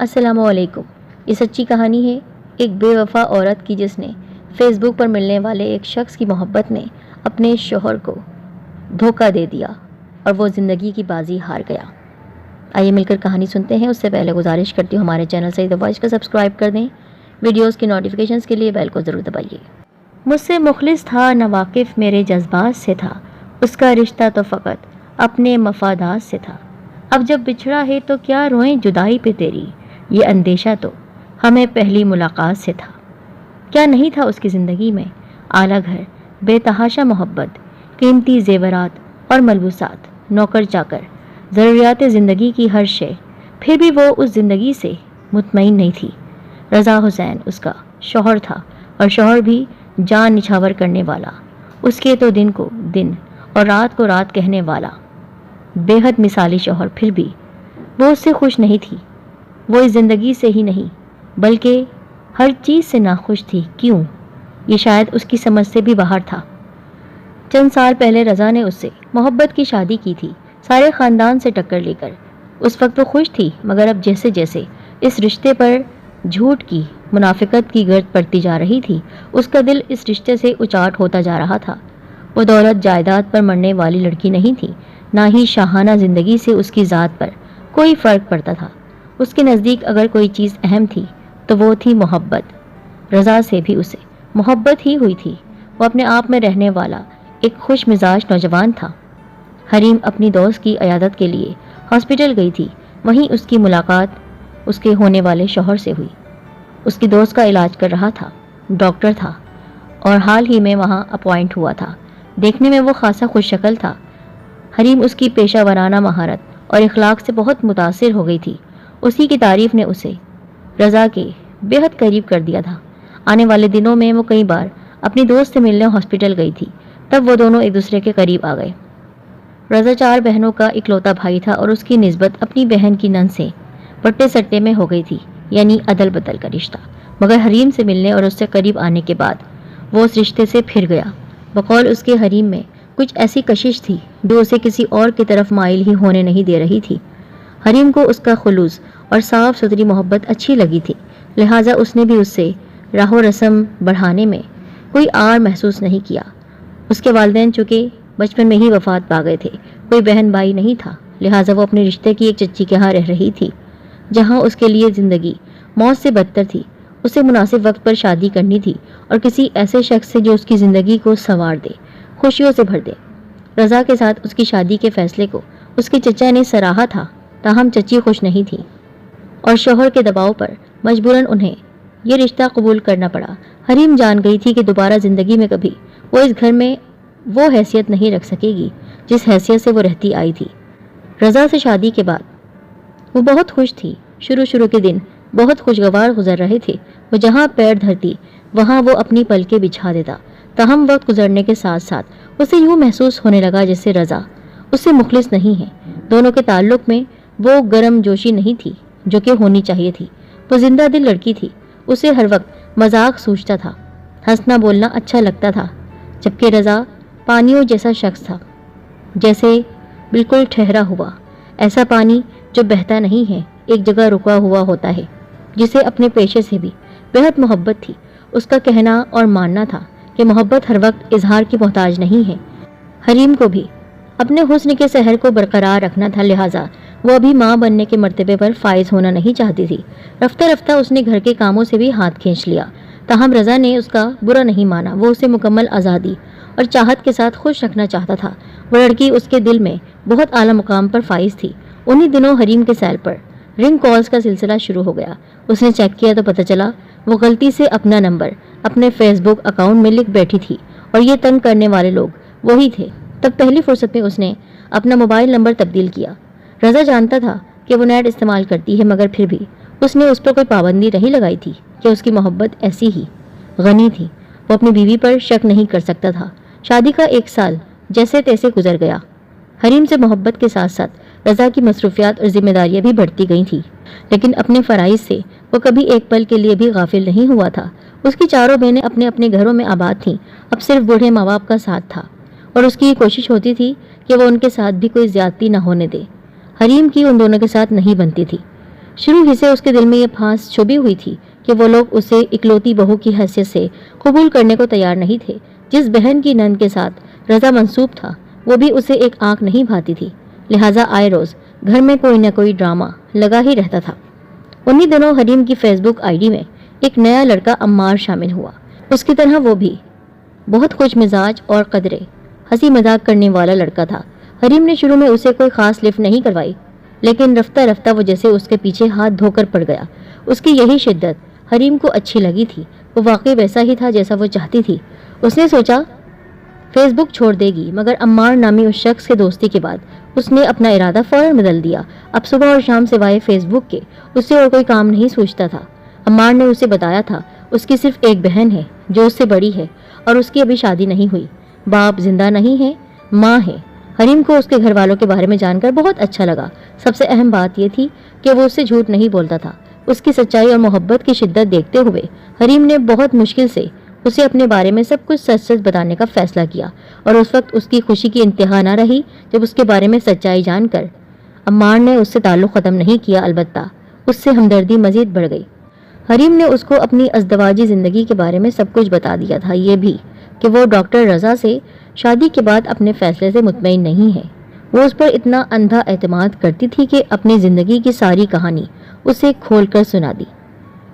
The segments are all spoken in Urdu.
السلام علیکم۔ یہ سچی کہانی ہے ایک بے وفا عورت کی جس نے فیس بک پر ملنے والے ایک شخص کی محبت میں اپنے شوہر کو دھوکہ دے دیا اور وہ زندگی کی بازی ہار گیا۔ آئیے مل کر کہانی سنتے ہیں۔ اس سے پہلے گزارش کرتی ہوں ہمارے چینل سعید وائس کو سبسکرائب کر دیں، ویڈیوز کی نوٹیفیکیشنز کے لیے بیل کو ضرور دبائیے۔ مجھ سے مخلص تھا نہ واقف میرے جذبات سے تھا، اس کا رشتہ تو فقط اپنے مفادات سے تھا۔ اب جب بچھڑا ہے تو کیا روئیں جدائی پہ تیری، یہ اندیشہ تو ہمیں پہلی ملاقات سے تھا۔ کیا نہیں تھا اس کی زندگی میں اعلیٰ گھر، بے تحاشا محبت، قیمتی زیورات اور ملبوسات، نوکر چاکر، ضروریات زندگی کی ہر شے، پھر بھی وہ اس زندگی سے مطمئن نہیں تھی۔ رضا حسین اس کا شوہر تھا اور شوہر بھی جان نچھاور کرنے والا، اس کے تو دن کو دن اور رات کو رات کہنے والا بے حد مثالی شوہر۔ پھر بھی وہ اس سے خوش نہیں تھی، وہ اس زندگی سے ہی نہیں بلکہ ہر چیز سے ناخوش تھی۔ کیوں؟ یہ شاید اس کی سمجھ سے بھی باہر تھا۔ چند سال پہلے رضا نے اس سے محبت کی شادی کی تھی، سارے خاندان سے ٹکر لے کر۔ اس وقت وہ خوش تھی، مگر اب جیسے جیسے اس رشتے پر جھوٹ کی، منافقت کی گرد پڑتی جا رہی تھی، اس کا دل اس رشتے سے اچاٹ ہوتا جا رہا تھا۔ وہ دولت جائیداد پر مرنے والی لڑکی نہیں تھی، نہ ہی شاہانہ زندگی سے اس کی ذات پر کوئی فرق پڑتا تھا۔ اس کے نزدیک اگر کوئی چیز اہم تھی تو وہ تھی محبت۔ رضا سے بھی اسے محبت ہی ہوئی تھی۔ وہ اپنے آپ میں رہنے والا ایک خوش مزاج نوجوان تھا۔ حریم اپنی دوست کی عیادت کے لیے ہاسپٹل گئی تھی، وہیں اس کی ملاقات اس کے ہونے والے شوہر سے ہوئی۔ اس کی دوست کا علاج کر رہا تھا، ڈاکٹر تھا اور حال ہی میں وہاں اپوائنٹ ہوا تھا۔ دیکھنے میں وہ خاصا خوش شکل تھا۔ حریم اس کی پیشہ ورانہ مہارت اور اخلاق سے بہت متاثر ہو گئی تھی۔ اسی کی تعریف نے اسے رضا کے بے حد قریب کر دیا تھا۔ آنے والے دنوں میں وہ کئی بار اپنی دوست سے ملنے ہاسپٹل گئی تھی، تب وہ دونوں ایک دوسرے کے قریب آ گئے۔ رضا 4 بہنوں کا اکلوتا بھائی تھا اور اس کی نسبت اپنی بہن کی نند سے پٹے سٹے میں ہو گئی تھی، یعنی عدل بدل کا رشتہ۔ مگر حریم سے ملنے اور اس سے قریب آنے کے بعد وہ اس رشتے سے پھر گیا۔ بقول اس کے حریم میں کچھ ایسی کشش تھی جو اسے کسی اور کی طرف مائل ہی ہونے نہیں دے رہی تھی۔ حریم کو اس کا خلوص اور صاف ستھری محبت اچھی لگی تھی، لہٰذا اس نے بھی اس سے راہ و رسم بڑھانے میں کوئی آر محسوس نہیں کیا۔ اس کے والدین چونکہ بچپن میں ہی وفات پا گئے تھے، کوئی بہن بھائی نہیں تھا، لہٰذا وہ اپنے رشتے کی ایک چچی کے ہاں رہ رہی تھی، جہاں اس کے لیے زندگی موت سے بدتر تھی۔ اسے مناسب وقت پر شادی کرنی تھی اور کسی ایسے شخص سے جو اس کی زندگی کو سنوار دے، خوشیوں سے بھر دے۔ رضا کے ساتھ اس کی شادی کے فیصلے کو اس کے چچا نے سراہا تھا، تاہم چچی خوش نہیں تھی اور شوہر کے دباؤ پر مجبوراً انہیں یہ رشتہ قبول کرنا پڑا۔ حریم جان گئی تھی کہ دوبارہ زندگی میں کبھی وہ اس گھر میں وہ حیثیت نہیں رکھ سکے گی جس حیثیت سے وہ رہتی آئی تھی۔ رضا سے شادی کے بعد وہ بہت خوش تھی۔ شروع کے دن بہت خوشگوار گزر رہے تھے۔ وہ جہاں پیر دھرتی وہاں وہ اپنی پلکیں بچھا دیتا، تاہم وقت گزرنے کے ساتھ ساتھ اسے یوں محسوس ہونے لگا جیسے رضا اس سے مخلص نہیں ہے۔ دونوں کے تعلق میں وہ گرم جوشی نہیں تھی جو کہ ہونی چاہیے تھی۔ وہ زندہ دل لڑکی تھی، اسے ہر وقت مذاق سوچتا تھا، ہنسنا بولنا اچھا لگتا تھا، جبکہ رضا پانیوں جیسا شخص تھا، جیسے بالکل ٹھہرا ہوا ایسا پانی جو بہتا نہیں ہے، ایک جگہ رکا ہوا ہوتا ہے، جسے اپنے پیشے سے بھی بہت محبت تھی۔ اس کا کہنا اور ماننا تھا کہ محبت ہر وقت اظہار کی محتاج نہیں ہے۔ حریم کو بھی اپنے حسن کے سحر کو برقرار رکھنا تھا، لہٰذا وہ ابھی ماں بننے کے مرتبے پر فائز ہونا نہیں چاہتی تھی۔ رفتہ رفتہ اس نے گھر کے کاموں سے بھی ہاتھ کھینچ لیا، تاہم رضا نے اس کا برا نہیں مانا۔ وہ اسے مکمل آزادی اور چاہت کے ساتھ خوش رکھنا چاہتا تھا۔ وہ لڑکی اس کے دل میں بہت اعلیٰ مقام پر فائز تھی۔ انہی دنوں حریم کے سیل پر رنگ کالز کا سلسلہ شروع ہو گیا۔ اس نے چیک کیا تو پتہ چلا وہ غلطی سے اپنا نمبر اپنے فیس بک اکاؤنٹ میں لکھ بیٹھی تھی اور یہ تنگ کرنے والے لوگ وہی تھے۔ تب پہلی فرصت میں اس نے اپنا موبائل نمبر تبدیل کیا۔ رضا جانتا تھا کہ وہ نیٹ استعمال کرتی ہے، مگر پھر بھی اس نے اس پر کوئی پابندی نہیں لگائی تھی کہ اس کی محبت ایسی ہی غنی تھی۔ وہ اپنی بیوی پر شک نہیں کر سکتا تھا۔ شادی کا 1 سال جیسے تیسے گزر گیا۔ حریم سے محبت کے ساتھ ساتھ رضا کی مصروفیات اور ذمہ داریاں بھی بڑھتی گئی تھیں، لیکن اپنے فرائض سے وہ کبھی ایک پل کے لیے بھی غافل نہیں ہوا تھا۔ اس کی 4 بہنیں اپنے اپنے گھروں میں آباد تھیں، اب صرف بوڑھے ماں باپ کا ساتھ تھا اور اس کی یہ کوشش ہوتی تھی کہ وہ ان کے ساتھ بھی کوئی زیادتی نہ ہونے دے۔ حریم کی ان دونوں کے ساتھ نہیں بنتی تھی۔ شروع ہی سے اس کے دل میں یہ پھانس چھپی ہوئی تھی کہ وہ لوگ اسے اکلوتی بہو کی حیثیت سے قبول کرنے کو تیار نہیں تھے۔ جس بہن کی نند کے ساتھ رضا منسوب تھا وہ بھی اسے ایک آنکھ نہیں بھاتی تھی، لہٰذا آئے روز گھر میں کوئی نہ کوئی ڈرامہ لگا ہی رہتا تھا۔ انہی دنوں حریم کی فیس بک آئی ڈی میں ایک نیا لڑکا عمار شامل ہوا۔ اس کی طرح وہ بھی بہت خوش مزاج اور قدرے ہنسی مذاق کرنے والا لڑکا تھا۔ حریم نے شروع میں اسے کوئی خاص لفٹ نہیں کروائی، لیکن رفتہ رفتہ وہ جیسے اس کے پیچھے ہاتھ دھو کر پڑ گیا۔ اس کی یہی شدت حریم کو اچھی لگی تھی۔ وہ واقعی ویسا ہی تھا جیسا وہ چاہتی تھی۔ اس نے سوچا فیس بک چھوڑ دے گی، مگر عمار نامی اس شخص کے دوستی کے بعد اس نے اپنا ارادہ فوراً بدل دیا۔ اب صبح اور شام سوائے فیس بک کے اس سے اور کوئی کام نہیں سوچتا تھا۔ عمار نے اسے بتایا تھا اس کی صرف ایک بہن ہے جو اس سے بڑی ہے اور اس کی ابھی شادی نہیں ہوئی، باپ زندہ نہیں ہے، ماں ہے۔ حریم کو اس کے گھر والوں کے بارے میں جان کر بہت اچھا لگا۔ سب سے اہم بات یہ تھی کہ وہ اس سے جھوٹ نہیں بولتا تھا۔ اس کی سچائی اور محبت کی شدت دیکھتے ہوئے حریم نے بہت مشکل سے اسے اپنے بارے میں سب کچھ سچ سچ بتانے کا فیصلہ کیا، اور اس وقت اس کی خوشی کی انتہا نہ رہی جب اس کے بارے میں سچائی جان کر عمار نے اس سے تعلق ختم نہیں کیا، البتہ اس سے ہمدردی مزید بڑھ گئی۔ حریم نے اس کو اپنی ازدواجی زندگی کے بارے میں سب کچھ بتا دیا تھا، یہ بھی کہ وہ ڈاکٹر رضا سے شادی کے بعد اپنے فیصلے سے مطمئن نہیں ہے۔ وہ اس پر اتنا اندھا اعتماد کرتی تھی کہ اپنی زندگی کی ساری کہانی اسے کھول کر سنا دی۔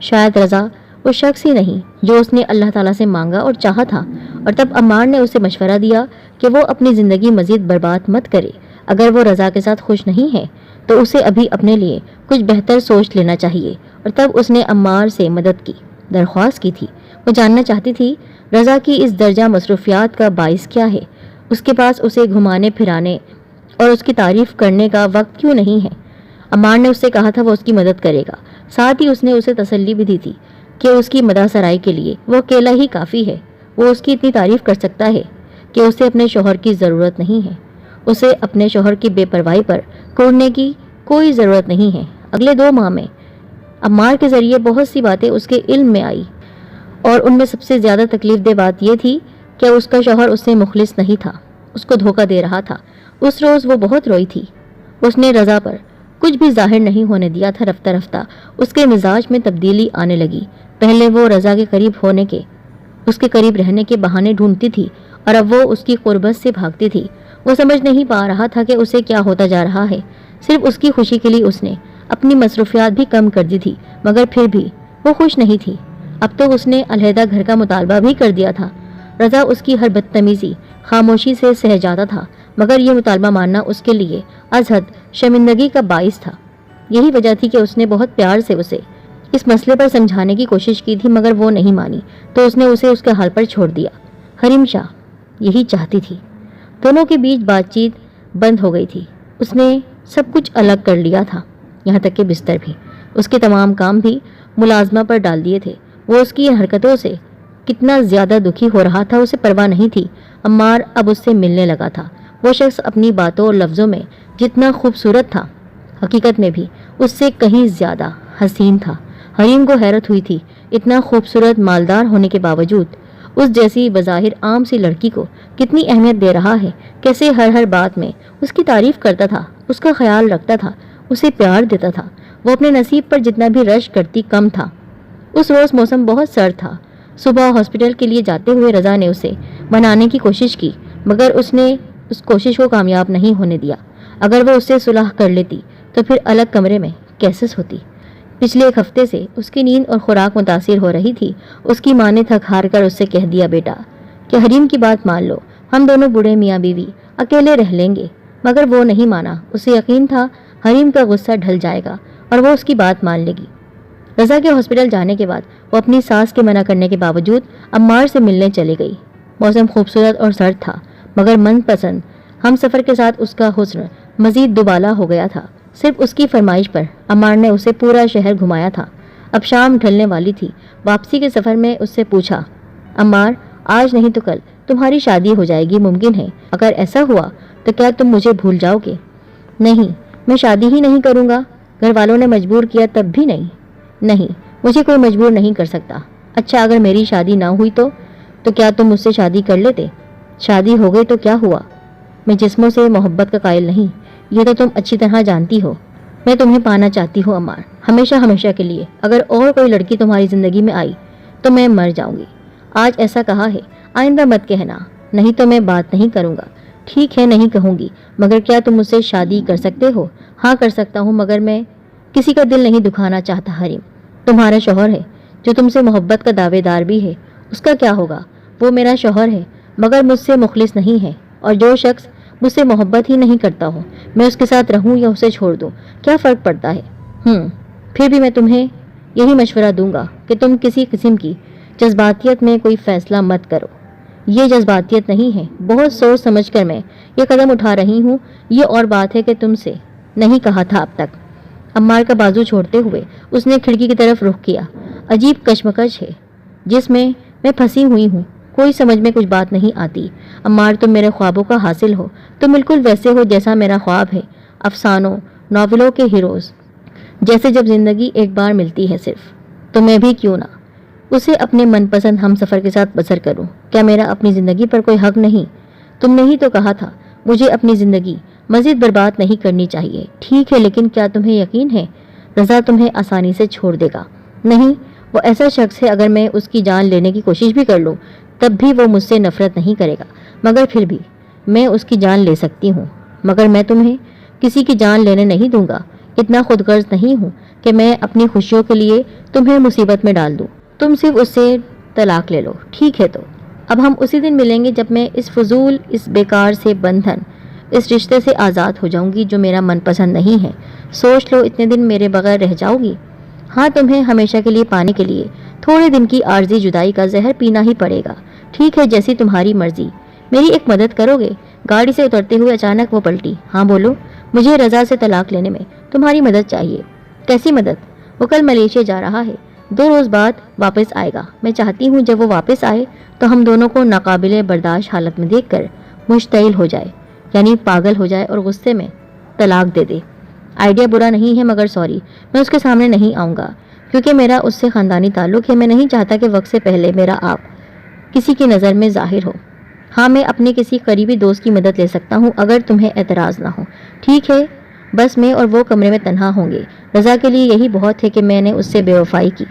شاید رضا وہ شخص ہی نہیں جو اس نے اللہ تعالیٰ سے مانگا اور چاہا تھا، اور تب عمار نے اسے مشورہ دیا کہ وہ اپنی زندگی مزید برباد مت کرے۔ اگر وہ رضا کے ساتھ خوش نہیں ہے تو اسے ابھی اپنے لیے کچھ بہتر سوچ لینا چاہیے، اور تب اس نے عمار سے مدد کی درخواست کی تھی۔ وہ جاننا چاہتی تھی رضا کی اس درجہ مصروفیات کا باعث کیا ہے، اس کے پاس اسے گھمانے پھرانے اور اس کی تعریف کرنے کا وقت کیوں نہیں ہے۔ عمار نے اس سے کہا تھا وہ اس کی مدد کرے گا، ساتھ ہی اس نے اسے تسلی بھی دی تھی کہ اس کی مدح سرائی کے لیے وہ اکیلا ہی کافی ہے۔ وہ اس کی اتنی تعریف کر سکتا ہے کہ اسے اپنے شوہر کی ضرورت نہیں ہے، اسے اپنے شوہر کی بے پرواہی پر کوڑنے کی کوئی ضرورت نہیں ہے۔ اگلے 2 ماہ میں عمار کے ذریعے بہت سی باتیں اس کے علم میں آئی، اور ان میں سب سے زیادہ تکلیف دہ بات یہ تھی کہ اس کا شوہر اس سے مخلص نہیں تھا، اس کو دھوکہ دے رہا تھا۔ اس روز وہ بہت روئی تھی۔ اس نے رضا پر کچھ بھی ظاہر نہیں ہونے دیا تھا۔ رفتہ رفتہ اس کے مزاج میں تبدیلی آنے لگی۔ پہلے وہ رضا کے قریب ہونے کے، اس کے قریب رہنے کے بہانے ڈھونڈتی تھی، اور اب وہ اس کی قربت سے بھاگتی تھی۔ وہ سمجھ نہیں پا رہا تھا کہ اسے کیا ہوتا جا رہا ہے۔ صرف اس کی خوشی کے لیے اس نے اپنی مصروفیات بھی کم کر دی تھی، مگر پھر بھی وہ خوش نہیں تھی۔ اب تو اس نے علیحدہ گھر کا مطالبہ بھی کر دیا تھا۔ رضا اس کی ہر بدتمیزی خاموشی سے سہ جاتا تھا، مگر یہ مطالبہ ماننا اس کے لیے از حد شرمندگی کا باعث تھا۔ یہی وجہ تھی کہ اس نے بہت پیار سے اسے اس مسئلے پر سمجھانے کی کوشش کی تھی، مگر وہ نہیں مانی، تو اس نے اسے اس کے حال پر چھوڑ دیا۔ حریم شاہ یہی چاہتی تھی۔ دونوں کے بیچ بات چیت بند ہو گئی تھی۔ اس نے سب کچھ الگ کر لیا تھا، یہاں تک کہ بستر بھی۔ اس کے تمام کام بھی ملازمہ پر ڈال دیے تھے۔ وہ اس کی حرکتوں سے کتنا زیادہ دکھی ہو رہا تھا اسے پرواہ نہیں تھی۔ عمار اب اس سے ملنے لگا تھا۔ وہ شخص اپنی باتوں اور لفظوں میں جتنا خوبصورت تھا، حقیقت میں بھی اس سے کہیں زیادہ حسین تھا۔ حریم کو حیرت ہوئی تھی، اتنا خوبصورت مالدار ہونے کے باوجود اس جیسی بظاہر عام سی لڑکی کو کتنی اہمیت دے رہا ہے، کیسے ہر بات میں اس کی تعریف کرتا تھا، اس کا خیال رکھتا تھا، اسے پیار دیتا تھا۔ وہ اپنے نصیب پر جتنا بھی رشک کرتی کم تھا۔ اس روز موسم بہت سرد تھا۔ صبح ہاسپٹل کے لیے جاتے ہوئے رضا نے اسے منانے کی کوشش کی، مگر اس نے اس کوشش کو کامیاب نہیں ہونے دیا۔ اگر وہ اس سے صلح کر لیتی تو پھر الگ کمرے میں کیسے ہوتی۔ پچھلے 1 ہفتے سے اس کی نیند اور خوراک متاثر ہو رہی تھی۔ اس کی ماں نے تھک ہار کر اس سے کہہ دیا، بیٹا کہ حریم کی بات مان لو، ہم دونوں بوڑھے میاں بیوی اکیلے رہ لیں گے۔ مگر وہ نہیں مانا۔ اسے یقین تھا حریم کا غصہ ڈھل جائے گا اور وہ اس کی بات مان لے گی۔ رضا کے ہاسپٹل جانے کے بعد وہ اپنی ساس کے منع کرنے کے باوجود عمار سے ملنے چلی گئی۔ موسم خوبصورت اور سرد تھا، مگر من پسند ہم سفر کے ساتھ اس کا حسن مزید دوبالا ہو گیا تھا۔ صرف اس کی فرمائش پر عمار نے اسے پورا شہر گھمایا تھا۔ اب شام ڈھلنے والی تھی۔ واپسی کے سفر میں اس سے پوچھا، عمار آج نہیں تو کل تمہاری شادی ہو جائے گی، ممکن ہے؟ اگر ایسا ہوا تو کیا تم مجھے بھول جاؤ گے؟ نہیں، میں شادی ہی نہیں کروں گا۔ گھر والوں نے مجبور کیا تب بھی نہیں؟ نہیں، مجھے کوئی مجبور نہیں کر سکتا۔ اچھا اگر میری شادی نہ ہوئی تو کیا تم مجھ سے شادی کر لیتے؟ شادی ہو گئی تو کیا ہوا؟ میں جسموں سے محبت کا قائل نہیں، یہ تو تم اچھی طرح جانتی ہو۔ میں تمہیں پانا چاہتی ہوں عمار، ہمیشہ ہمیشہ کے لیے۔ اگر اور کوئی لڑکی تمہاری زندگی میں آئی تو میں مر جاؤں گی۔ آج ایسا کہا ہے، آئندہ مت کہنا، نہیں تو میں بات نہیں کروں گا۔ ٹھیک ہے، نہیں کہوں گی، مگر کیا تم مجھ سے شادی کر سکتے ہو؟ ہاں کر سکتا ہوں، مگر میں کسی کا دل نہیں دکھانا چاہتا حریم۔ تمہارا شوہر ہے جو تم سے محبت کا دعوے دار بھی ہے، اس کا کیا ہوگا؟ وہ میرا شوہر ہے مگر مجھ سے مخلص نہیں ہے، اور جو شخص مجھ سے محبت ہی نہیں کرتا ہو، میں اس کے ساتھ رہوں یا اسے چھوڑ دوں، کیا فرق پڑتا ہے؟ پھر بھی میں تمہیں یہی مشورہ دوں گا کہ تم کسی قسم کی جذباتیت میں کوئی فیصلہ مت کرو۔ یہ جذباتیت نہیں ہے، بہت سوچ سمجھ کر میں یہ قدم اٹھا رہی ہوں۔ یہ اور بات ہے کہ تم سے نہیں کہا تھا اب تک۔ عمار کا بازو چھوڑتے ہوئے اس نے کھڑکی کی طرف رخ کیا۔ عجیب کشمکش ہے جس میں پھنسی ہوئی ہوں، کوئی سمجھ میں کچھ بات نہیں آتی۔ عمار، تم میرے خوابوں کا حاصل ہو، تم بالکل ویسے ہو جیسا میرا خواب ہے، افسانوں ناولوں کے ہیروز جیسے۔ جب زندگی ایک بار ملتی ہے صرف، تو میں بھی کیوں نہ اسے اپنے من پسند ہم سفر کے ساتھ بسر کروں۔ کیا میرا اپنی زندگی پر کوئی حق نہیں؟ تم نے ہی تو کہا تھا مجھے اپنی زندگی مزید برباد نہیں کرنی چاہیے۔ ٹھیک ہے، لیکن کیا تمہیں یقین ہے رضا تمہیں آسانی سے چھوڑ دے گا؟ نہیں، وہ ایسا شخص ہے، اگر میں اس کی جان لینے کی کوشش بھی کر لوں تب بھی وہ مجھ سے نفرت نہیں کرے گا، مگر پھر بھی میں اس کی جان لے سکتی ہوں، مگر میں تمہیں کسی کی جان لینے نہیں دوں گا۔ اتنا خود غرض نہیں ہوں کہ میں اپنی خوشیوں کے لیے تمہیں مصیبت میں ڈال دوں۔ تم صرف اس سے طلاق لے لو، ٹھیک ہے؟ تو اب ہم اسی دن ملیں گے جب میں اس فضول، اس بیکار سے بندھن، اس رشتے سے آزاد ہو جاؤں گی جو میرا من پسند نہیں ہے۔ سوچ لو، اتنے دن میرے بغیر رہ جاؤ گی؟ ہاں، تمہیں ہمیشہ کے لیے پانے کے لیے تھوڑے دن کی عارضی جدائی کا زہر پینا ہی پڑے گا۔ ٹھیک ہے، جیسی تمہاری مرضی۔ میری ایک مدد کرو گے؟ گاڑی سے اترتے ہوئے اچانک وہ پلٹی۔ ہاں بولو۔ مجھے رضا سے طلاق لینے میں تمہاری مدد چاہیے۔ کیسی مدد؟ وہ کل ملیشیا جا رہا ہے، 2 روز بعد واپس آئے گا۔ میں چاہتی ہوں جب وہ واپس آئے تو ہم دونوں کو ناقابل برداشت حالت میں دیکھ کر مشتعل ہو جائے، یعنی پاگل ہو جائے اور غصے میں طلاق دے دے۔ آئیڈیا برا نہیں ہے، مگر سوری، میں اس کے سامنے نہیں آؤں گا کیونکہ میرا اس سے خاندانی تعلق ہے۔ میں نہیں چاہتا کہ وقت سے پہلے میرا آپ کسی کی نظر میں ظاہر ہو۔ ہاں، میں اپنے کسی قریبی دوست کی مدد لے سکتا ہوں اگر تمہیں اعتراض نہ ہو۔ ٹھیک ہے، بس میں اور وہ کمرے میں تنہا ہوں گے۔ رضا کے لیے یہی بہت ہے کہ میں نے اس سے بے وفائی کی۔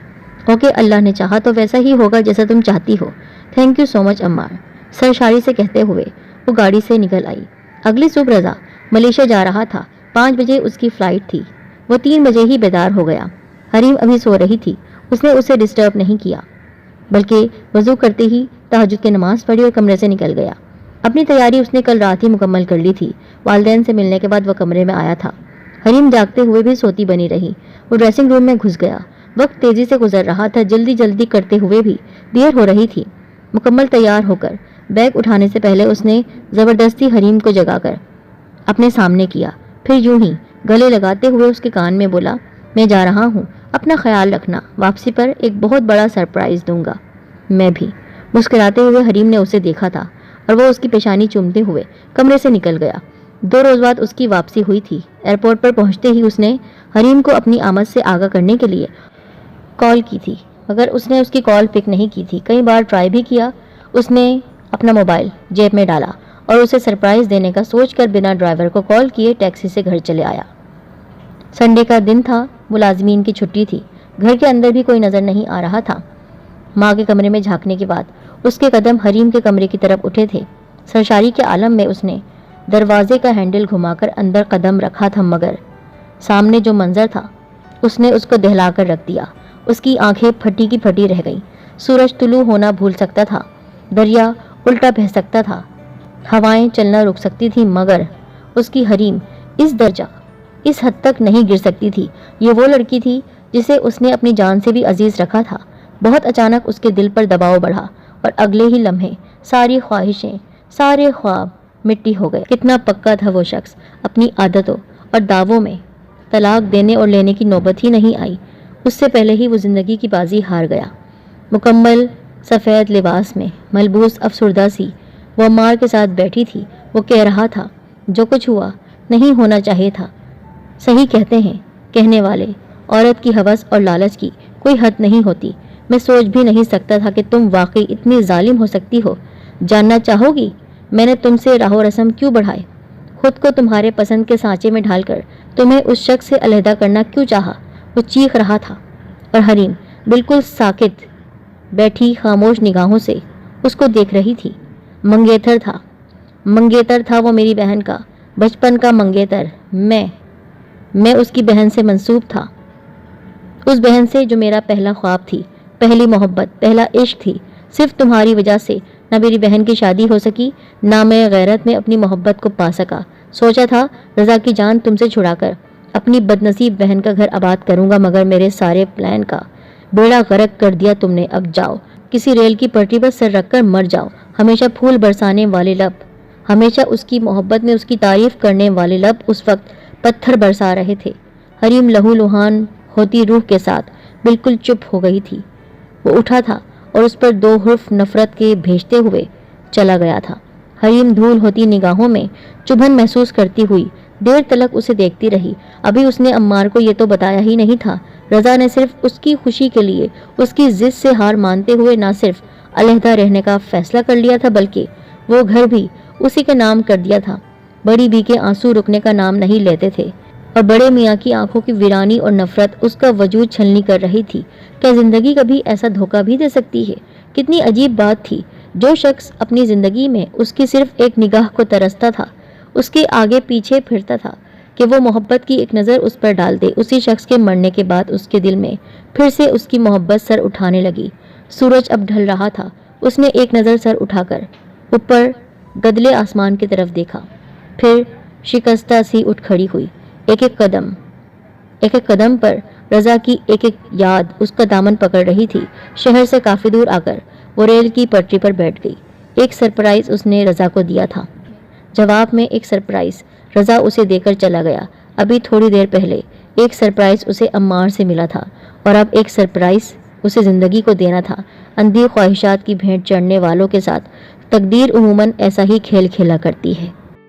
اوکے، اللہ نے چاہا تو ویسا ہی ہوگا جیسا تم چاہتی ہو۔ تھینک یو سو مچ عمار، سرشاری سے کہتے ہوئے وہ گاڑی سے نکل آئی۔ اگلی صبح رضا ملیشیا جا رہا تھا۔ 5 بجے اس کی فلائٹ تھی۔ وہ 3 بجے ہی بیدار ہو گیا۔ حریم ابھی سو رہی تھی، اس نے اسے ڈسٹرب نہیں کیا بلکہ وضو کرتے ہی تہجد کی نماز پڑھی اور کمرے سے نکل گیا۔ اپنی تیاری اس نے کل رات ہی مکمل کر لی تھی۔ والدین سے ملنے کے بعد وہ کمرے میں آیا تھا۔ حریم جاگتے ہوئے بھی سوتی بنی رہی۔ وہ ڈریسنگ روم میں گھس گیا۔ وقت تیزی سے گزر رہا تھا، جلدی جلدی کرتے ہوئے بھی دیر ہو رہی تھی۔ مکمل تیار ہو کر بیگ اٹھانے سے پہلے اس نے زبردستی حریم کو جگا کر اپنے سامنے کیا، پھر یوں ہی گلے لگاتے ہوئے اس کے کان میں بولا، میں جا رہا ہوں، اپنا خیال رکھنا، واپسی پر ایک بہت بڑا سرپرائز دوں گا۔ میں بھی۔ مسکراتے ہوئے حریم نے اسے دیکھا تھا اور وہ اس کی پیشانی چومتے ہوئے کمرے سے نکل گیا۔ 2 روز بعد اس کی واپسی ہوئی تھی۔ ایئرپورٹ پر پہنچتے ہی اس نے حریم کو اپنی آمد سے آگاہ کرنے کے لیے کال کی تھی، مگر اس نے اس کی کال پک نہیں کی تھی۔ کئی بار ٹرائی بھی کیا۔ اس نے اپنا موبائل جیب میں ڈالا اور اسے سرپرائز دینے کا سوچ کر بنا ڈرائیور کو کال کیے ٹیکسی سے گھر چلے آیا۔ سنڈے کا دن تھا، ملازمین کی چھٹی تھی۔ گھر کے اندر بھی کوئی نظر نہیں آ رہا تھا۔ ماں کے کمرے میں جھانکنے کے بعد اس کے قدم حریم کے کمرے کی طرف اٹھے تھے۔ سرشاری کے عالم میں اس نے دروازے کا ہینڈل گھما کر اندر قدم رکھا تھا، مگر سامنے جو منظر تھا اس نے اس کو دہلا کر رکھ دیا۔ اس کی آنکھیں پھٹی کی پھٹی رہ گئیں۔ سورج طلوع ہونا بھول سکتا تھا، دریا الٹا بہہ سکتا تھا، ہوائیں چلنا رک سکتی تھی، مگر اس کی حریم اس درجہ، اس حد تک نہیں گر سکتی تھی۔ یہ وہ لڑکی تھی جسے اس نے اپنی جان سے بھی عزیز رکھا تھا۔ بہت اچانک اس کے دل پر دباؤ بڑھا اور اگلے ہی لمحے ساری خواہشیں، سارے خواب مٹی ہو گئے۔ کتنا پکا تھا وہ شخص، اپنی عادتوں اور دعووں میں طلاق دینے اور لینے کی نوبت ہی نہیں آئی، اس سے پہلے ہی وہ زندگی کی بازی ہار گیا۔ مکمل سفید لباس میں ملبوس افسردہ سی وہ عمار کے ساتھ بیٹھی تھی۔ وہ کہہ رہا تھا، جو کچھ ہوا نہیں ہونا چاہیے تھا۔ صحیح کہتے ہیں کہنے والے، عورت کی ہوس اور لالچ کی کوئی حد نہیں ہوتی۔ میں سوچ بھی نہیں سکتا تھا کہ تم واقعی اتنی ظالم ہو سکتی ہو۔ جاننا چاہو گی میں نے تم سے راہ و رسم کیوں بڑھائے؟ خود کو تمہارے پسند کے سانچے میں ڈھال کر تمہیں اس شخص سے علیحدہ کرنا کیوں چاہا؟ وہ چیخ رہا تھا اور حریم بالکل ساکت بیٹھی خاموش نگاہوں سے اس کو دیکھ رہی تھی۔ منگیتر تھا وہ میری بہن کا، بچپن کا منگیتر۔ میں اس کی بہن سے منسوب تھا، اس بہن سے جو میرا پہلا خواب تھی، پہلی محبت، پہلا عشق تھی۔ صرف تمہاری وجہ سے نہ میری بہن کی شادی ہو سکی، نہ میں غیرت میں اپنی محبت کو پا سکا۔ سوچا تھا رضا کی جان تم سے چھڑا کر اپنی بدنصیب بہن کا گھر آباد کروں گا، مگر میرے سارے پلان کا بیڑا غرق کر دیا تم نے۔ اب جاؤ، کسی ریل کی پٹری پر سر رکھ کر مر جاؤ۔ ہمیشہ پھول برسانے والے لب، ہمیشہ اس کی محبت میں اس کی تعریف کرنے والے لب اس وقت پتھر برسا رہے تھے۔ حریم لہو لہان ہوتی روح کے ساتھ بالکل چپ ہو گئی تھی۔ وہ اٹھا تھا اور اس پر 2 حرف نفرت کے بھیجتے ہوئے چلا گیا تھا۔ حریم دھول ہوتی نگاہوں میں چبھن محسوس کرتی ہوئی دیر تلک اسے دیکھتی رہی۔ ابھی اس نے عمار کو یہ تو بتایا ہی نہیں تھا۔ رضا نے صرف اس کی خوشی کے لیے اس کی ضد سے ہار مانتے ہوئے نہ صرف علیحدہ رہنے کا فیصلہ کر لیا تھا، بلکہ وہ گھر بھی اسی کے نام کر دیا تھا۔ بڑی بی کے آنسو رکنے کا نام نہیں لیتے تھے اور بڑے میاں کی آنکھوں کی ویرانی اور نفرت اس کا وجود چھلنی کر رہی تھی۔ کیا زندگی کبھی ایسا دھوکہ بھی دے سکتی ہے؟ کتنی عجیب بات تھی، جو شخص اپنی زندگی میں اس کی صرف ایک نگاہ کو ترستا تھا، اس کے آگے پیچھے پھرتا تھا کہ وہ محبت کی ایک نظر اس پر ڈال دے، اسی شخص کے مرنے کے بعد اس کے دل میں پھر سے اس کی محبت سر اٹھانے لگی۔ سورج اب ڈھل رہا تھا۔ اس نے ایک نظر سر اٹھا کر اوپر گدلے آسمان کی طرف دیکھا، پھر شکستہ سی اٹھ کھڑی ہوئی۔ ایک ایک قدم پر رضا کی ایک ایک یاد اس کا دامن پکڑ رہی تھی۔ شہر سے کافی دور آ کر وہ ریل کی پٹری پر بیٹھ گئی۔ ایک سرپرائز اس نے رضا کو دیا تھا، جواب میں ایک سرپرائز رضا اسے دے کر چلا گیا۔ ابھی تھوڑی دیر پہلے ایک سرپرائز اسے عمار سے ملا تھا اور اب ایک سرپرائز اسے زندگی کو دینا تھا۔ اندھی خواہشات کی بھینٹ چڑھنے والوں کے ساتھ تقدیر عموماً ایسا ہی کھیل کھیلا کرتی ہے۔